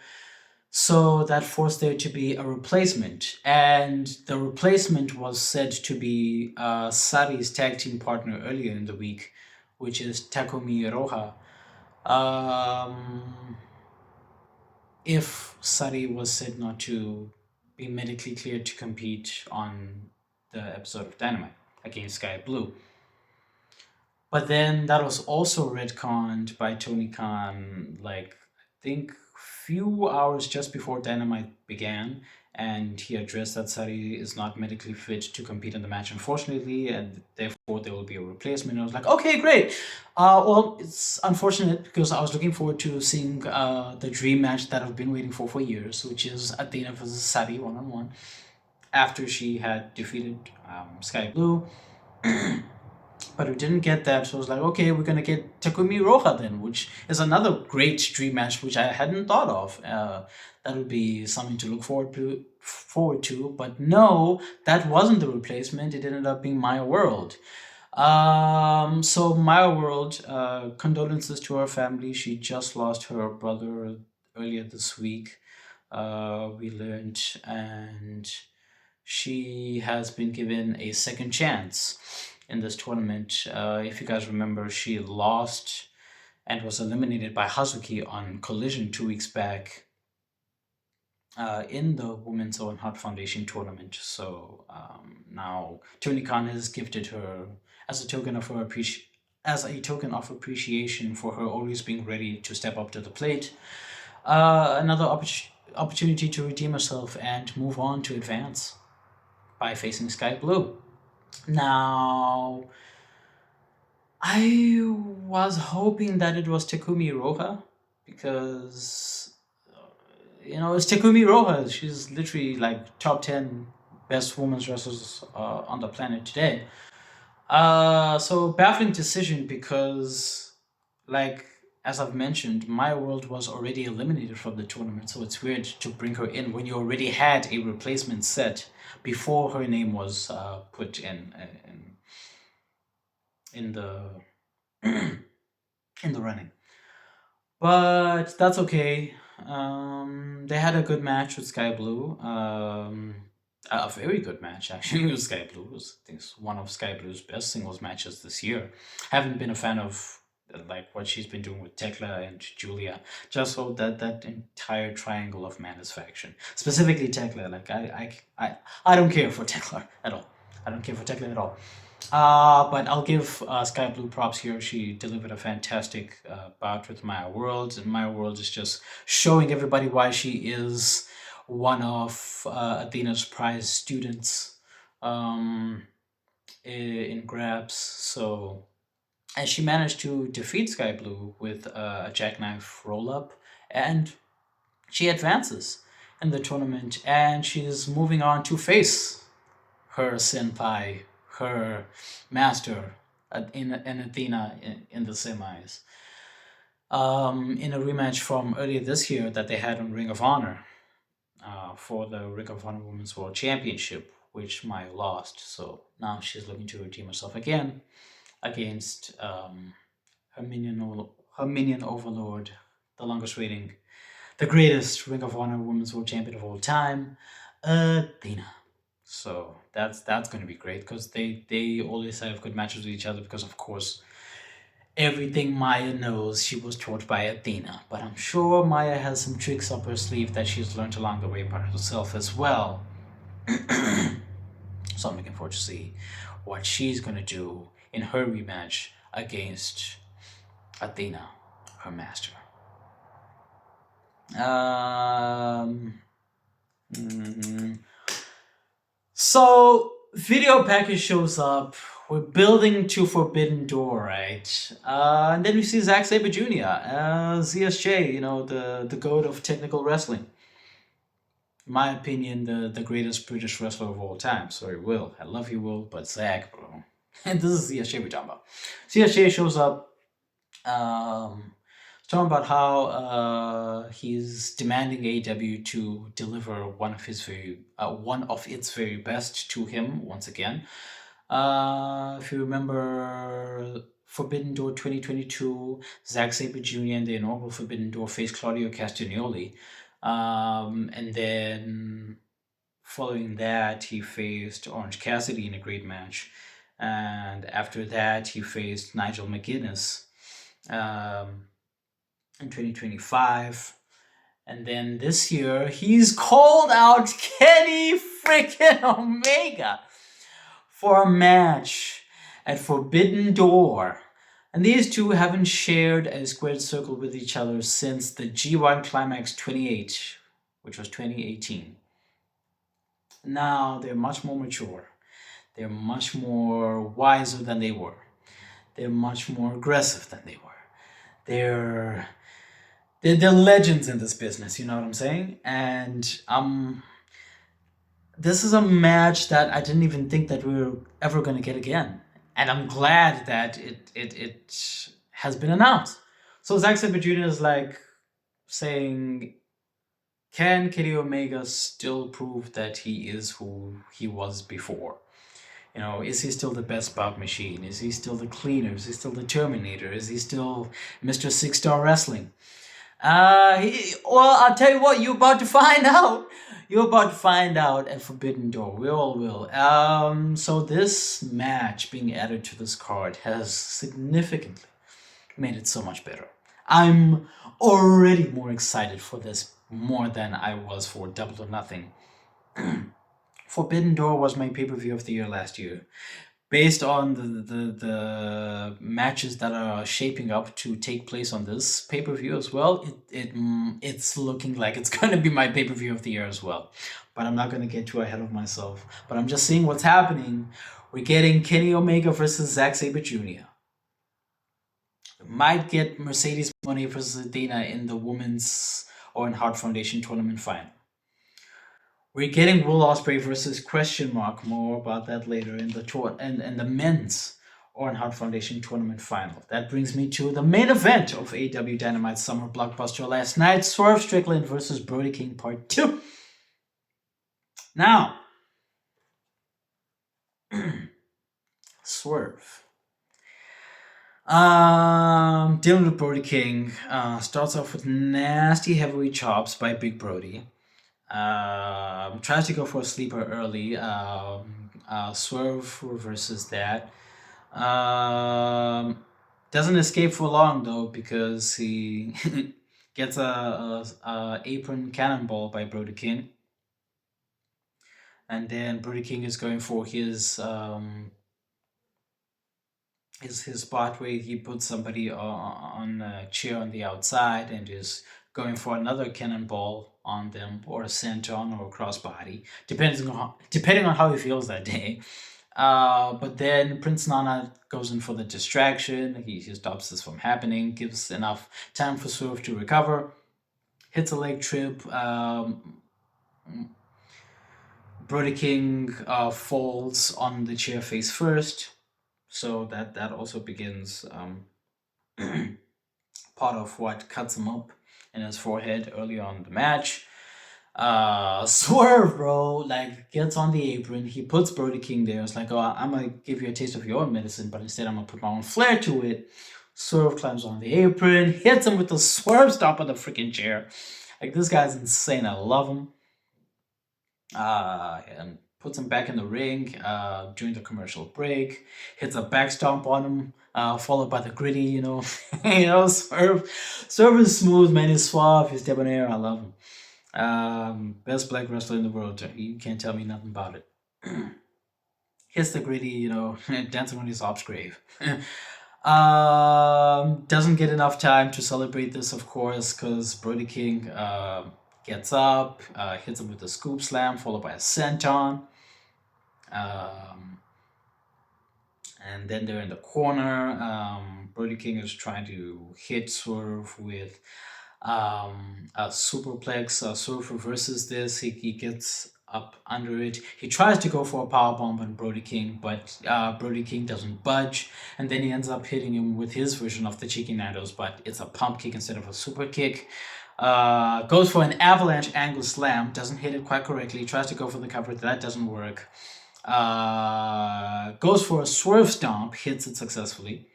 So that forced there to be a replacement. And the replacement was said to be Sari's tag team partner earlier in the week, which is Takumi Iroha. Um, if Sari was said not to be medically cleared to compete on the episode of Dynamite against Sky Blue. But then that was also retconned by Tony Khan, like, I think, few hours just before Dynamite began, and he addressed that Sari is not medically fit to compete in the match, unfortunately, and therefore there will be a replacement. I was like, okay, great. Well, it's unfortunate because I was looking forward to seeing the dream match that I've been waiting for years, which is Athena versus Sari one-on-one, after she had defeated Sky Blue. But we didn't get that, so I was like, okay, we're gonna get Takumi Roja then, which is another great dream match which I hadn't thought of. That would be something to look forward to. But no, that wasn't the replacement. It ended up being Maya World. So Maya World, condolences to her family. She just lost her brother earlier this week. We learned, and she has been given a second chance in this tournament. If you guys remember, she lost and was eliminated by Hazuki on Collision 2 weeks back in the Women's Own Heart Foundation tournament. So now Tony Khan has gifted her as a token of appreciation for her always being ready to step up to the plate. Another opportunity to redeem herself and move on to advance by facing Sky Blue. Now, I was hoping that it was Takumi Roja because, it's Takumi Roja. She's literally like top 10 best women's wrestlers on the planet today. So baffling decision because, like, as I've mentioned, My World was already eliminated from the tournament, so it's weird to bring her in when you already had a replacement set before her name was put in the in the running. But that's okay. They had a good match with Sky Blue. A very good match actually with Sky Blue. I think it's one of Sky Blue's best singles matches this year. Haven't been a fan of like what she's been doing with Tekla and Julia. Just so that entire triangle of Manus faction, specifically Tekla. Like I don't care for Tekla at all. I don't care for Tekla at all. But I'll give Sky Blue props here. She delivered a fantastic bout with Maya World, and Maya World is just showing everybody why she is one of Athena's prize students in Graps. So, and she managed to defeat Sky Blue with a jackknife roll up, and she advances in the tournament, and she's moving on to face her senpai, her master in Athena in the semis. In a rematch from earlier this year that they had on Ring of Honor for the Ring of Honor Women's World Championship, which Maya lost. So now she's looking to redeem herself again against her minion overlord, the longest reigning, the greatest Ring of Honor Women's World Champion of all time, Athena. So that's going to be great because they always have good matches with each other because of course everything Maya knows she was taught by Athena, but I'm sure Maya has some tricks up her sleeve that she's learned along the way by herself as well. So I'm looking forward to see what she's going to do in her rematch against Athena, her master. Mm, So, video package shows up. We're building to Forbidden Door, right? And then we see Zack Sabre Jr., ZSJ, the goat of technical wrestling. In my opinion, the greatest British wrestler of all time. Sorry, Will. I love you, Will, but Zack, bro. And this is ZSJ we're talking about. ZSJ shows up. Talking about how he's demanding AEW to deliver one of its very best to him once again. If you remember Forbidden Door 2022, Zack Sabre Jr. and the inaugural Forbidden Door faced Claudio Castagnoli. And then following that, he faced Orange Cassidy in a great match. And after that, he faced Nigel McGuinness in 2025. And then this year, he's called out Kenny freaking Omega for a match at Forbidden Door. And these two haven't shared a squared circle with each other since the G1 Climax 28, which was 2018. Now they're much more mature. They're much more wiser than they were. They're much more aggressive than they were. They're legends in this business, you know what I'm saying? And this is a match that I didn't even think that we were ever going to get again. And I'm glad that it has been announced. So Zack Sabre Jr. is like saying, can Kenny Omega still prove that he is who he was before? Is he still the best bout machine? Is he still the cleaner? Is he still the Terminator? Is he still Mr. Six Star Wrestling? Well, I'll tell you what, you're about to find out. You're about to find out at Forbidden Door. We all will. So this match being added to this card has significantly made it so much better. I'm already more excited for this more than I was for Double or Nothing. Forbidden Door was my pay-per-view of the year last year. Based on the matches that are shaping up to take place on this pay-per-view as well, it's looking like it's going to be my pay-per-view of the year as well. But I'm not going to get too ahead of myself. But I'm just seeing what's happening. We're getting Kenny Omega versus Zack Sabre Jr. We might get Mercedes Moné versus Athena in the Women's Owen Hart Foundation tournament final. We're getting Will Ospreay versus question mark. More about that later in the tour and the men's Owen Hart Foundation tournament final. That brings me to the main event of AEW Dynamite Summer Blockbuster last night: Swerve Strickland versus Brody King Part 2. Now, Swerve. Dealing with Brody King, starts off with nasty heavyweight chops by Big Brody. Tries to go for a sleeper early. Swerve reverses that. Doesn't escape for long though because he gets a apron cannonball by Brody King, and then Brody King is going for his spot where he puts somebody on a chair on the outside and is going for another cannonball on them or a senton or a crossbody, depending on how he feels that day. But then Prince Nana goes in for the distraction. He stops this from happening, gives enough time for Swerve to recover, hits a leg trip. Brody King falls on the chair face first, so that also begins part of what cuts him up in his forehead early on in the match. Swerve, bro, like gets on the apron. He puts Brody King there. It's like, oh, I'm gonna give you a taste of your own medicine, but instead I'm gonna put my own flair to it. Swerve climbs on the apron, hits him with the swerve stomp on the freaking chair. Like this guy's insane. I love him. And puts him back in the ring during the commercial break. Hits a back stomp on him, followed by the gritty. Swerve is smooth, man. He's suave. He's debonair. I love him. Best black wrestler in the world. You can't tell me nothing about it. Hits the gritty, dancing on his ops grave. Doesn't get enough time to celebrate this, of course, because Brody King gets up, hits him with a scoop slam, followed by a senton. And then they're in the corner. Brody King is trying to hit Swerve with a superplex. Swerve reverses this. He gets up under it. He tries to go for a powerbomb on Brody King, but Brody King doesn't budge. And then he ends up hitting him with his version of the Cheeky Nandos, but it's a pump kick instead of a super kick. Goes for an avalanche angle slam, doesn't hit it quite correctly, tries to go for the cover, that doesn't work. Goes for a swerve stomp, hits it successfully.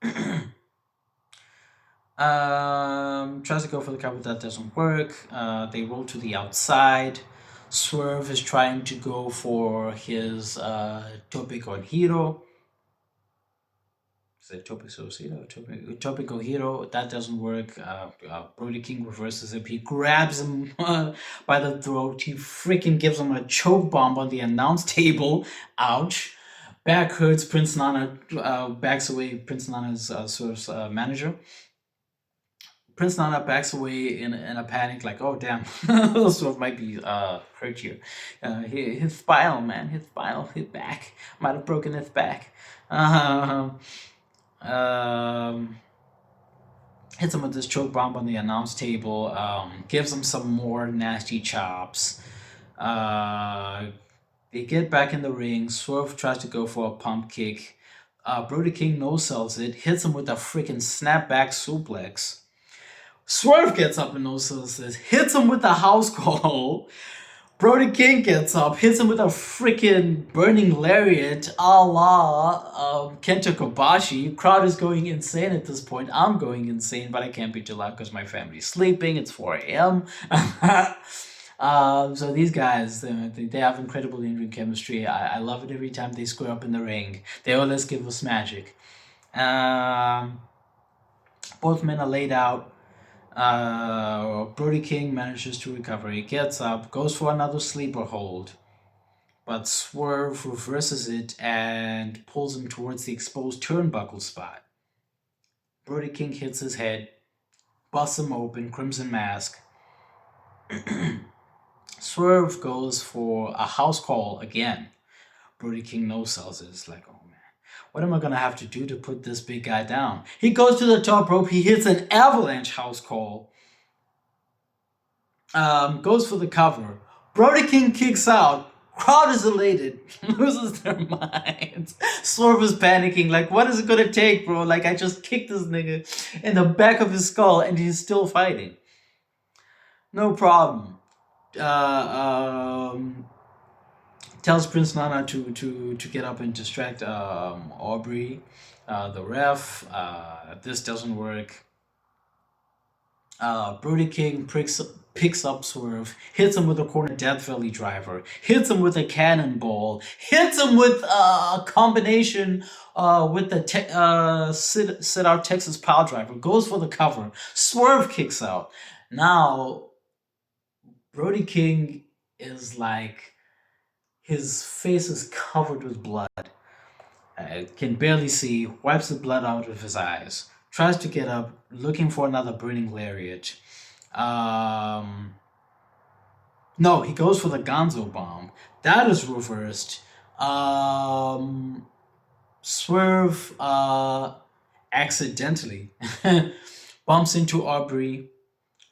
Tries to go for the cover, that doesn't work. They roll to the outside. Swerve is trying to go for his Tope con Hero. Is it Tope con Hero? That doesn't work. Brody King reverses it. He grabs him by the throat. He freaking gives him a choke bomb on the announce table. Ouch. Back hurts. Prince Nana backs away. Prince Nana's Swerve's manager. Prince Nana backs away in a panic, like, oh damn, Swerve might be hurt here. His spinal, man, his back might have broken his back. Hits him with this choke bomb on the announce table. Gives him some more nasty chops. They get back in the ring. Swerve tries to go for a pump kick. Brody King no-sells it. Hits him with a freaking snapback suplex. Swerve gets up and no-sells it. Hits him with a house call. Brody King gets up, hits him with a freaking burning lariat a la Kenta Kobashi. Crowd is going insane at this point. I'm going insane, but I can't be too loud because my family's sleeping. It's 4 a.m. So these guys, they have incredible in-ring chemistry. I love it every time they square up in the ring. They always give us magic. Both men are laid out. Brody King manages to recover. He gets up, goes for another sleeper hold, but Swerve reverses it and pulls him towards the exposed turnbuckle spot. Brody King hits his head, busts him open, Crimson Mask. Swerve goes for a house call again. Brody King no-sells it. It's like, oh man, what am I going to have to do to put this big guy down? He goes to the top rope. He hits an avalanche house call. Goes for the cover. Brody King kicks out. Crowd is elated. Loses their minds. Swerve is panicking. Like, what is it going to take, bro? Like, I just kicked this nigga in the back of his skull and he's still fighting. No problem. Tells Prince Nana to get up and distract Aubrey. the ref. This doesn't work. Brody King picks up Swerve, hits him with a corner Death Valley driver, hits him with a cannonball, hits him with a combination with the sit out Texas pile driver, goes for the cover. Swerve kicks out. Now, Brody King is like, his face is covered with blood. Can barely see, wipes the blood out of his eyes, tries to get up, looking for another burning lariat. Um, no, he goes for the Gonzo bomb. That is reversed. Swerve accidentally bumps into Aubrey.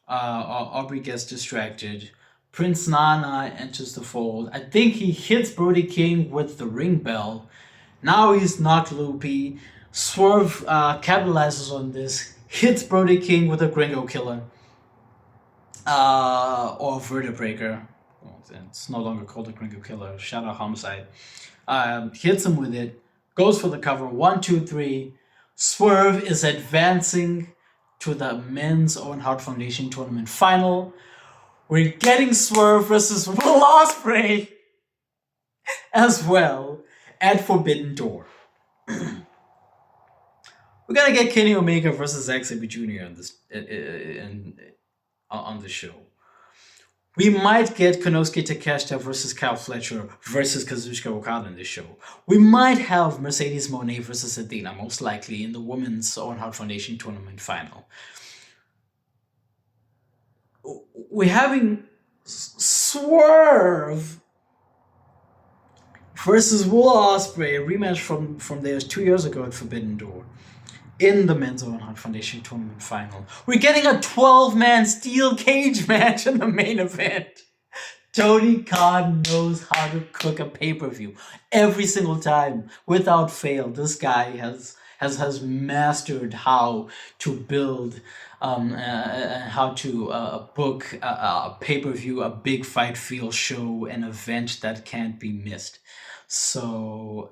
Aubrey gets distracted. Prince Nana enters the fold. I think he hits Brody King with the ring bell. Now he's knocked loopy. Swerve capitalizes on this, hits Brody King with a Gringo Killer. Or Vertebreaker. It's no longer called a Gringo Killer. Shadow Homicide. Hits him with it. Goes for the cover. 1, 2, 3. Swerve is advancing to the Men's Owen Hart Foundation Tournament Final. We're getting Swerve versus Will Ospreay as well at Forbidden Door. We're gonna get Kenny Omega versus Zack Sabre Jr. on the show. We might get Konosuke Takeshita versus Kyle Fletcher versus Kazuchika Okada in this show. We might have Mercedes Moné versus Athena, most likely, in the Women's Owen Hart Foundation Tournament Final. We're having Swerve versus Will Ospreay, a rematch from theirs 2 years ago at Forbidden Door, in the Men's Owen Hart Foundation Tournament Final. We're getting a 12-man steel cage match in the main event. Tony Khan knows how to cook a pay-per-view every single time, without fail. This guy has mastered how to build, how to book a pay-per-view, a big fight feel show, an event that can't be missed. So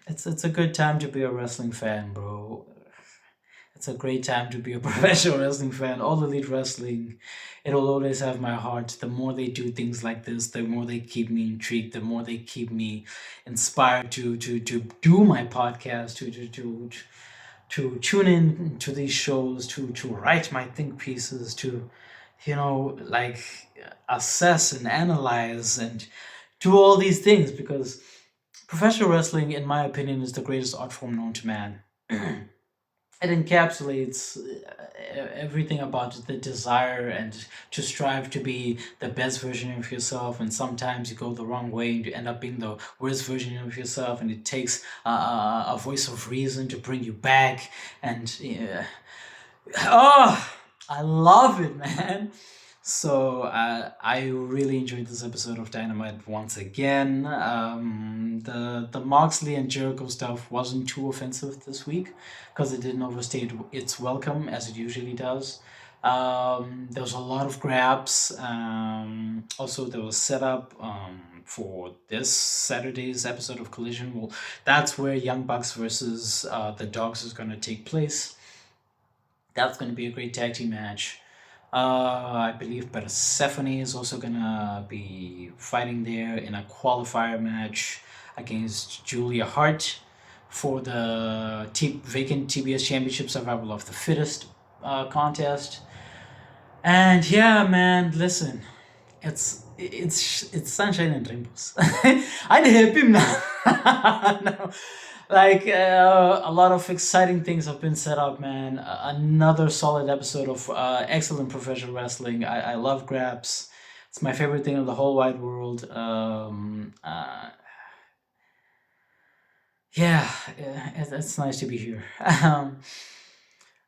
it's a good time to be a wrestling fan, bro. It's a great time to be a professional wrestling fan. All Elite Wrestling, it'll always have my heart. The more they do things like this, the more they keep me intrigued, the more they keep me inspired to do my podcast, to tune in to these shows, to write my think pieces, to, like, assess and analyze and do all these things, because professional wrestling, in my opinion, is the greatest art form known to man. It encapsulates everything about the desire and to strive to be the best version of yourself, and sometimes you go the wrong way and you end up being the worst version of yourself, and it takes a voice of reason to bring you back. And I love it, man. So I really enjoyed this episode of Dynamite once again. The Moxley and Jericho stuff wasn't too offensive this week, because it didn't overstay its welcome as it usually does. There was a lot of grabs. Also, there was setup for this Saturday's episode of Collision. Well, that's where Young Bucks versus the Dogs is going to take place. That's going to be a great tag team match. I believe Persephone is also gonna be fighting there in a qualifier match against Julia Hart for the vacant TBS Championship Survival of the Fittest contest. And yeah, man, listen, it's sunshine and rainbows. I'm happy now. No. Like, a lot of exciting things have been set up, man. Another solid episode of excellent professional wrestling. I love Graps. It's my favorite thing in the whole wide world. It's nice to be here.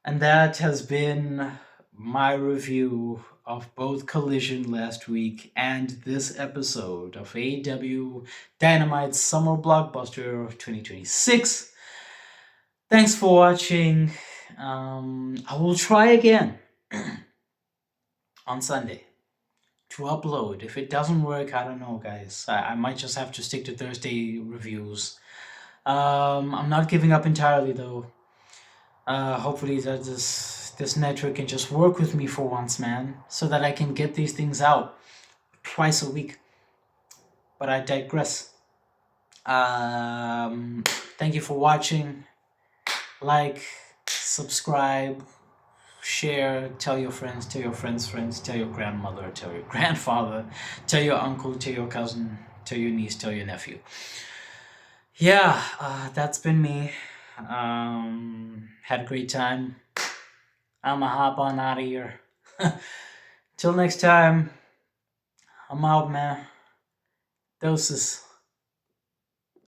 And that has been my review of both Collision last week and this episode of AEW Dynamite Summer Blockbuster of 2026. Thanks for watching. I will try again on Sunday to upload. If it doesn't work, I don't know, guys. I might just have to stick to Thursday reviews. I'm not giving up entirely though. Hopefully that this network can just work with me for once, man, so that I can get these things out twice a week. But I digress. Thank you for watching. Like, subscribe, share, tell your friends, tell your friends' friends, tell your grandmother, tell your grandfather, tell your uncle, tell your cousin, tell your niece, tell your nephew. Yeah, that's been me. Had a great time. I'ma hop on out of here. Till next time, I'm out, man. Doses.